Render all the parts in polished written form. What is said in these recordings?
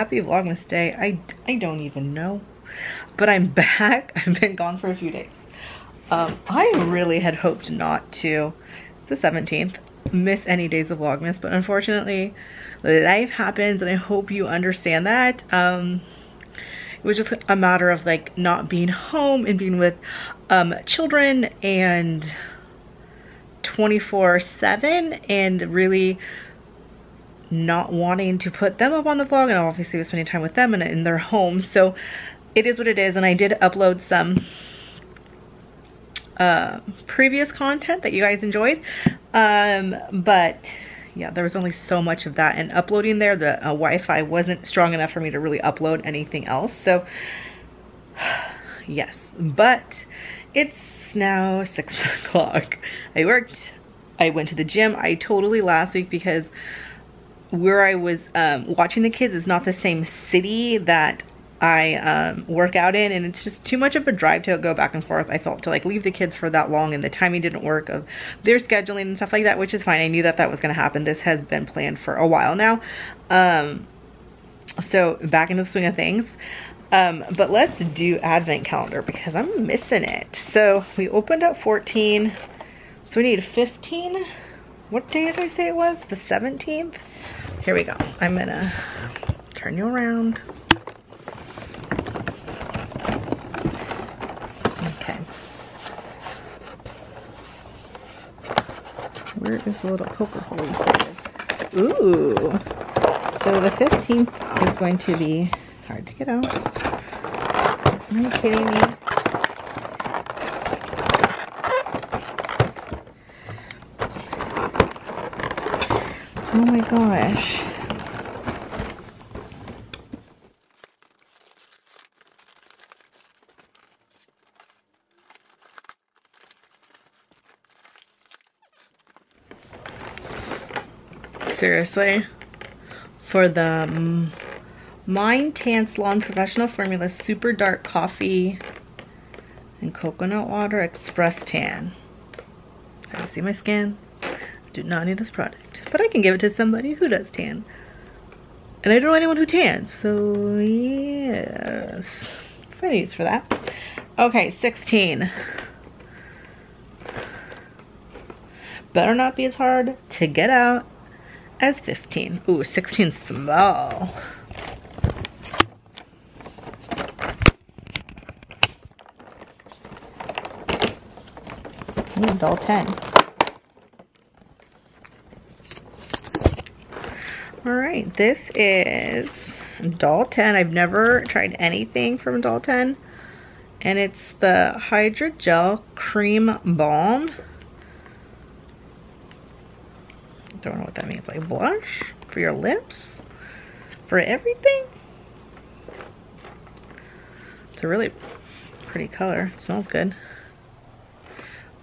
happy Vlogmas day. I don't even know, but I'm back. I've been gone for a few days. I really had hoped not to, the 17th, miss any days of Vlogmas, but unfortunately life happens, and I hope you understand that. It was just a matter of like not being home and being with children and 24/7, and really not wanting to put them up on the vlog, and obviously was spending time with them and in their home. So it is what it is, and I did upload some previous content that you guys enjoyed, but yeah, there was only so much of that, and uploading there, the Wi-Fi wasn't strong enough for me to really upload anything else. So yes, but it's now 6 o'clock. I worked, I went to the gym. I totally last week, because where I was watching the kids is not the same city that I work out in, and it's just too much of a drive to go back and forth, I felt, to like leave the kids for that long, and the timing didn't work of their scheduling and stuff like that, which is fine. I knew that that was going to happen. This has been planned for a while now. So back into the swing of things. But let's do advent calendar, because I'm missing it. So we opened up 14, so we need 15. What day did I say it was? The 17th? Here we go. I'm gonna turn you around. Okay. Where is the little poker hole? There it is. Ooh. So the 15th is going to be hard to get out. Are you kidding me? Oh my gosh. Seriously? For the Mind Tan Salon Professional Formula Super Dark Coffee and Coconut Water Express Tan. Can you see my skin? I do not need this product, but I can give it to somebody who does tan. And I don't know anyone who tans, so yes. Funny use for that. Okay, 16. Better not be as hard to get out as 15. Ooh, 16 small. Ooh, doll 10. All right, this is doll 10. I've never tried anything from doll 10, and it's the Hydrogel Cream Balm. Don't know what that means. Like blush for your lips, for everything. It's a really pretty color. It smells good.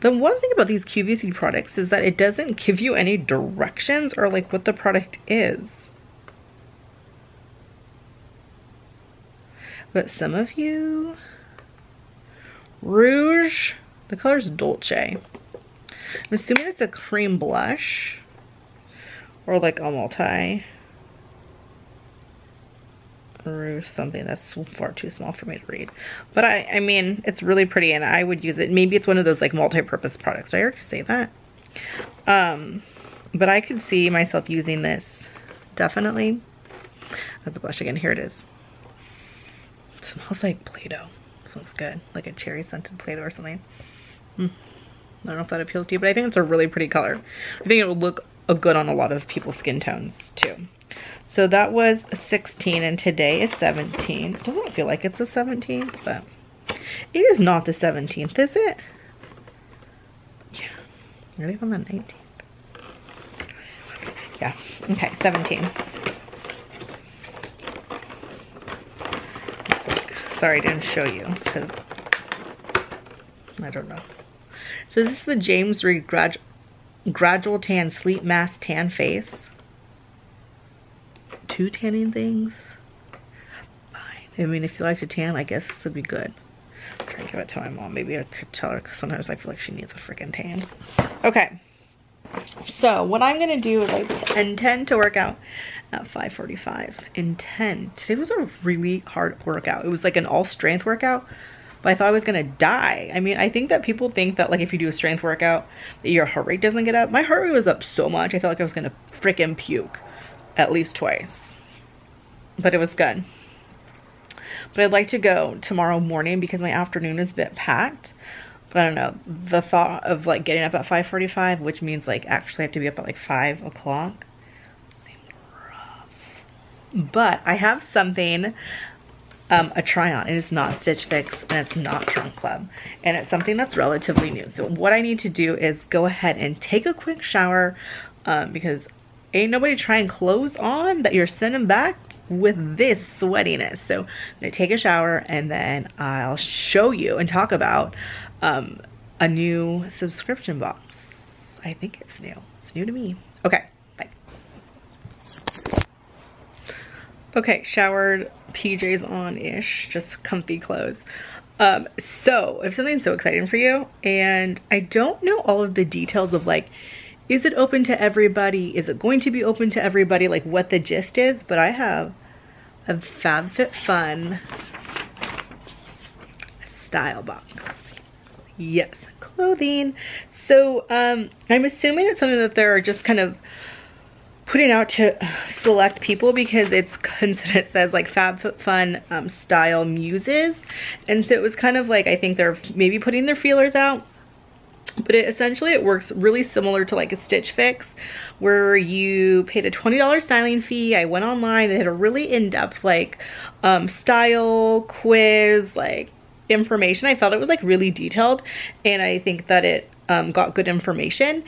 The one thing about these QVC products is that it doesn't give you any directions or like what the product is. But some of you, Rouge, the color's Dolce. I'm assuming it's a cream blush or like a multi Rouge something. That's far too small for me to read, but I mean, it's really pretty, and I would use it. Maybe it's one of those like multi-purpose products. Did I already say that? But I could see myself using this definitely as a blush. Again, here it is. It smells like Play-Doh. Smells good, like a cherry scented Play-Doh or something. I don't know if that appeals to you, but I think it's a really pretty color. I think it would look good on a lot of people's skin tones too. So that was 16, and today is 17. It doesn't feel like it's the 17th, but it is not the 17th, is it? Yeah. Are they on the 19th? Yeah. Okay, 17. Sorry, I didn't show you because I don't know. So this is the James Reed Gradual Tan Sleep Mask Tan Face. 2 tanning things. Fine. I mean, if you like to tan, I guess this would be good. I'm trying to give it to my mom. Maybe I could tell her, because sometimes I feel like she needs a freaking tan. Okay. So what I'm going to do is I intend to work out at 5:45 and 10. Today was a really hard workout. It was like an all strength workout, but I thought I was gonna die. I mean, I think that people think that like if you do a strength workout that your heart rate doesn't get up. My heart rate was up so much I felt like I was gonna freaking puke at least twice, but it was good. But I'd like to go tomorrow morning because my afternoon is a bit packed. But I don't know, the thought of like getting up at 5:45, which means like actually I have to be up at like 5 o'clock, seemed rough. But I have something, a try on. It is not Stitch Fix and it's not Trunk Club. And it's something that's relatively new. So what I need to do is go ahead and take a quick shower because ain't nobody trying clothes on that you're sending back with this sweatiness. So I'm gonna take a shower and then I'll show you and talk about a new subscription box. I think it's new. It's new to me. Okay, bye. Okay, showered, PJs on-ish, just comfy clothes. So I have something so exciting for you, and I don't know all of the details of like, is it open to everybody? Is it going to be open to everybody? Like what the gist is, but I have a FabFitFun style box. Yes, clothing. So I'm assuming it's something that they're just kind of putting out to select people because it says like FabFitFun style muses. And so it was kind of like, I think they're maybe putting their feelers out. But essentially it works really similar to like a Stitch Fix where you paid a $20 styling fee. I went online, they had a really in-depth like style quiz, like information. I felt it was like really detailed and I think that it got good information.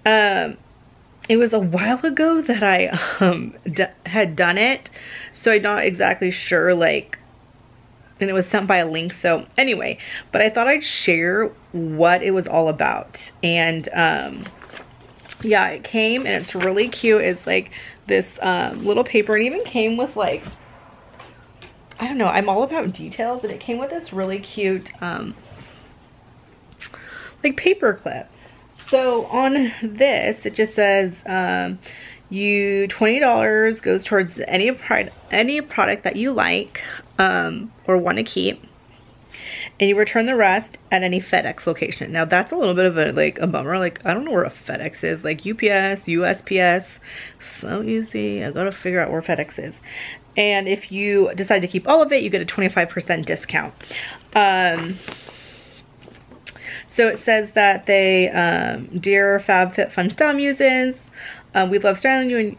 It was a while ago that I had done it, so I'm not exactly sure like, and it was sent by a link. So anyway, but I thought I'd share what it was all about. And yeah, it came and it's really cute. It's like this little paper, and even came with like, I don't know, I'm all about details, and it came with this really cute like paper clip. So on this, it just says you $20 goes towards any product that you like or want to keep, and you return the rest at any FedEx location. Now that's a little bit of a like a bummer. Like I don't know where a FedEx is, like UPS, USPS, so easy. I gotta figure out where FedEx is. And if you decide to keep all of it, you get a 25% discount. So it says that they, dear FabFitFun style muses, we love styling you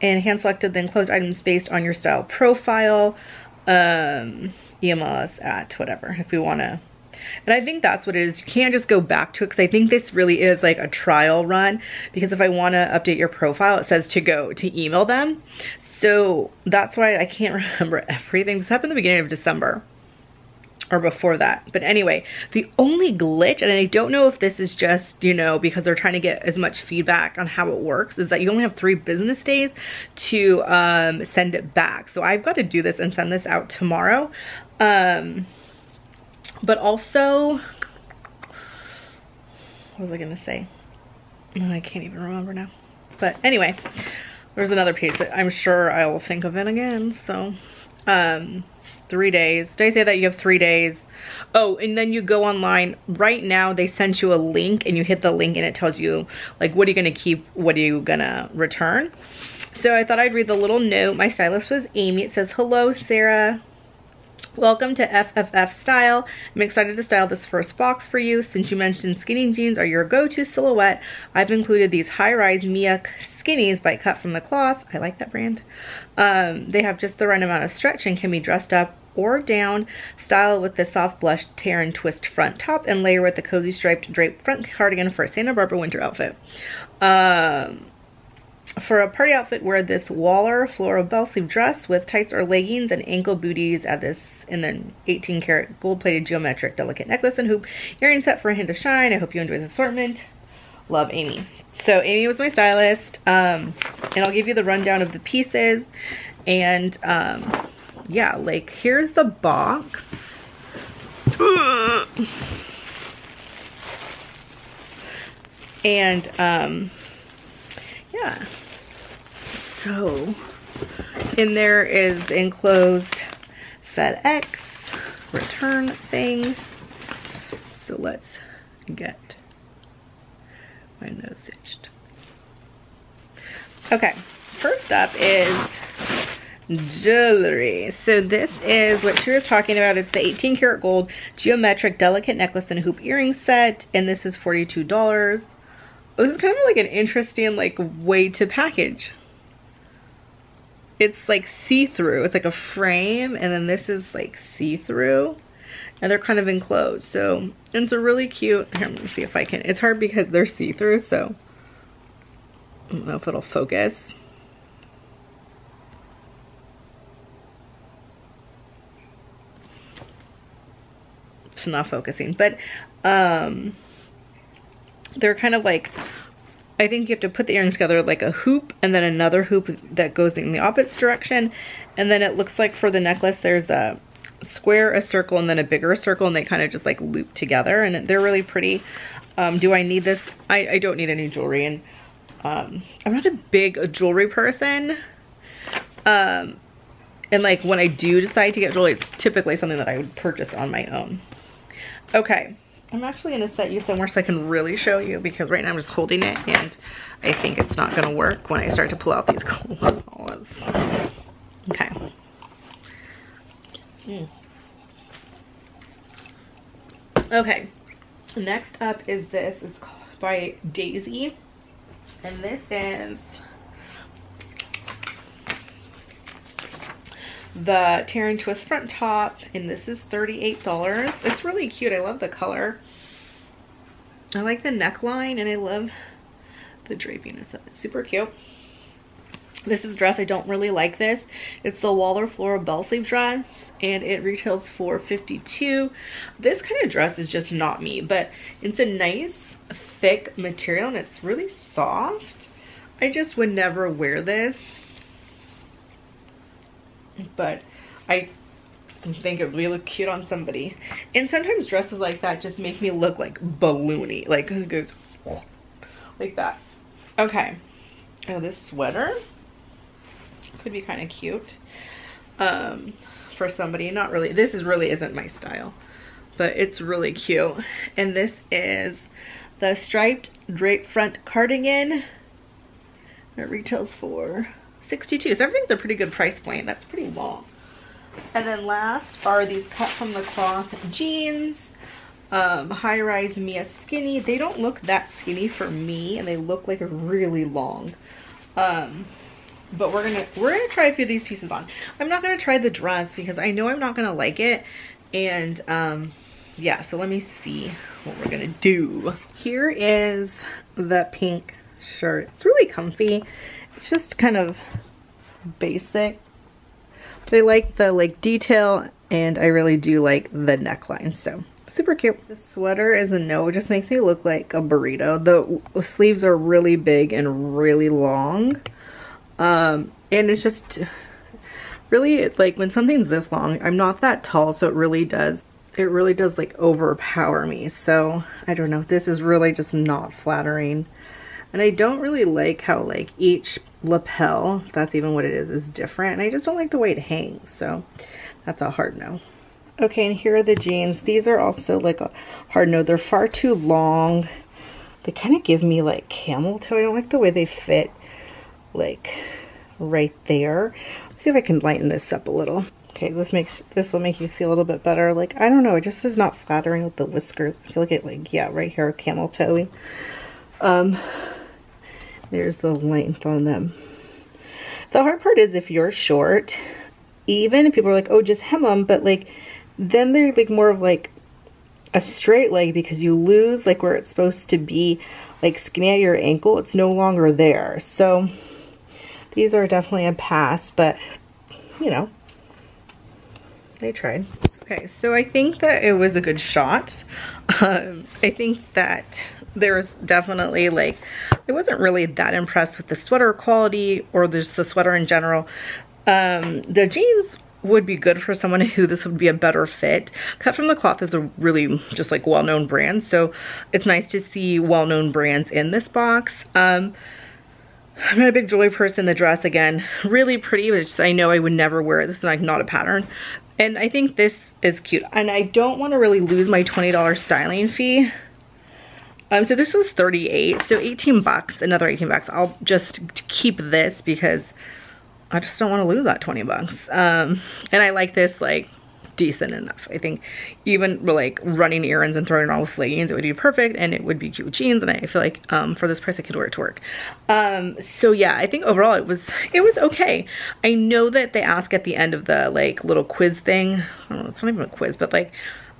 and hand selected the enclosed items based on your style profile. Email us at whatever if we want to. And I think that's what it is. You can't just go back to it because I think this really is like a trial run, because if I want to update your profile, it says to go to email them. So that's why I can't remember everything. This happened at the beginning of December. Or before that. But anyway, the only glitch, and I don't know if this is just, you know, because they're trying to get as much feedback on how it works, is that you only have 3 business days to send it back. So I've got to do this and send this out tomorrow. But also, what was I gonna say? Oh, I can't even remember now. But anyway, there's another piece that I'm sure I will think of it again. So 3 days. Did I say that you have 3 days? Oh, and then you go online. Right now they sent you a link, and you hit the link and it tells you like what are you gonna keep, what are you gonna return. So I thought I'd read the little note. My stylist was Amy. It says, hello Sarah, welcome to FFF Style. I'm excited to style this first box for you. Since you mentioned skinny jeans are your go-to silhouette, I've included these high-rise Mia skinnies by Cut From The Cloth. I like that brand. They have just the right amount of stretch and can be dressed up or down. Style with the soft blush tear and twist front top, and layer with the cozy striped draped front cardigan for a Santa Barbara winter outfit. For a party outfit, wear this Waller floral bell sleeve dress with tights or leggings and ankle booties. Add this in an 18 karat gold plated geometric delicate necklace and hoop earring set for a hint of shine. I hope you enjoy the assortment. Love, Amy. So Amy was my stylist, and I'll give you the rundown of the pieces. And yeah, like here's the box. And yeah, so In there is the enclosed FedEx return thing. So let's get my nose stitched. Okay, first up is jewelry. So this is what she was talking about. It's the 18 karat gold geometric delicate necklace and hoop earring set, and this is $42. This is kind of like an interesting like way to package. It's like see-through. It's like a frame, and then this is like see-through, and they're kind of enclosed. So it's a really cute. Here, let me see if I can. It's hard because they're see-through, so I don't know if it'll focus. It's not focusing, but they're kind of like, I think you have to put the earrings together like a hoop and then another hoop that goes in the opposite direction, and then it looks like for the necklace there's a square, a circle, and then a bigger circle, and they kind of just like loop together, and they're really pretty. Do I need this? I don't need any jewelry, and I'm not a big jewelry person, and like when I do decide to get jewelry, it's typically something that I would purchase on my own. Okay, I'm actually gonna set you somewhere so I can really show you, because right now I'm just holding it and I think it's not gonna work when I start to pull out these clothes. Okay. Okay, next up is this. It's called by Daisy, and this is the tear and twist front top, and this is $38. It's really cute. I love the color. I like the neckline, and I love the drapiness of it. Super cute. This is a dress. I don't really like this. It's the Waller Floral bell sleeve dress, and it retails for $52. This kind of dress is just not me, but it's a nice thick material, and it's really soft. I just would never wear this, but I think it would really look cute on somebody. And sometimes dresses like that just make me look like balloony, like it goes like that. Okay. Oh, this sweater could be kind of cute for somebody. Not really, this really isn't my style, but it's really cute. And this is the striped drape front cardigan. It retails for $62. So everything's a pretty good price point. That's pretty long. And then last are these cut from the cloth jeans, high rise Mia skinny. They don't look that skinny for me, and they look like really long. But we're gonna try a few of these pieces on. I'm not gonna try the dress because I know I'm not gonna like it, and yeah. So let me see what we're gonna do. Here is the pink shirt. It's really comfy. It's just kind of basic, but I like the detail, and I really do like the neckline, so super cute. The sweater is a no. It just makes me look like a burrito. The sleeves are really big and really long, and it's just really like when something's this long, I'm not that tall, so it really does like overpower me. So I don't know, this is really just not flattering. And I don't really like how like each lapel, if that's even what it is different. And I just don't like the way it hangs. So that's a hard no. Okay, and here are the jeans. These are also like a hard no. They're far too long. They kind of give me like camel toe. I don't like the way they fit like right there. Let's see if I can lighten this up a little. Okay, this will make you see a little bit better. Like, I don't know, it just is not flattering with the whiskers. I feel like it, like, yeah, right here, camel toe. There's the length on them. The hard part is if you're short, even people are like, oh, just hem them, but like then they're like more of like a straight leg because you lose like where it's supposed to be like skinny at your ankle. It's no longer there. So these are definitely a pass, but you know, they tried. Okay, so I think that it was a good shot. I think that there was definitely like, I wasn't really that impressed with the sweater quality or just the sweater in general. The jeans would be good for someone who this would be a better fit. Cut from the Cloth is a really just like well-known brand, so it's nice to see well-known brands in this box. I'm not a big jewelry person. The dress, again, really pretty, but just, I know I would never wear it. This is like not a pattern. And I think this is cute. And I don't want to really lose my $20 styling fee. So this was $38, so 18 bucks, another 18 bucks. I'll just keep this because I just don't want to lose that 20 bucks. And I like this, like, decent enough. I think even like running errands and throwing it on with leggings, it would be perfect, and it would be cute with jeans, and I feel like for this price I could wear it to work. So yeah, I think overall it was okay. I know that they ask at the end of the like little quiz thing, I don't know, it's not even a quiz, but like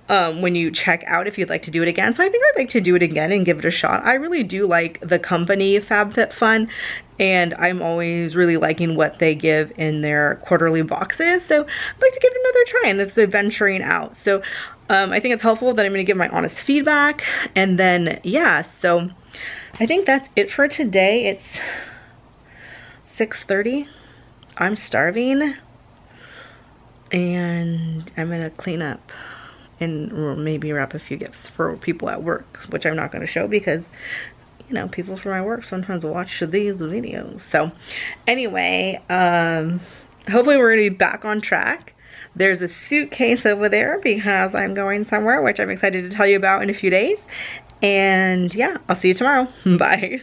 when you check out if you'd like to do it again. So I think I'd like to do it again and give it a shot. I really do like the company FabFitFun, and I'm always really liking what they give in their quarterly boxes. So I'd like to give it another try, and this is venturing out. So I think it's helpful that I'm gonna give my honest feedback. And then, yeah, so I think that's it for today. It's 6:30. I'm starving, and I'm gonna clean up and maybe wrap a few gifts for people at work, which I'm not going to show because, you know, people from my work sometimes watch these videos. So anyway, hopefully we're going to be back on track. There's a suitcase over there because I'm going somewhere, which I'm excited to tell you about in a few days. And yeah, I'll see you tomorrow. Bye.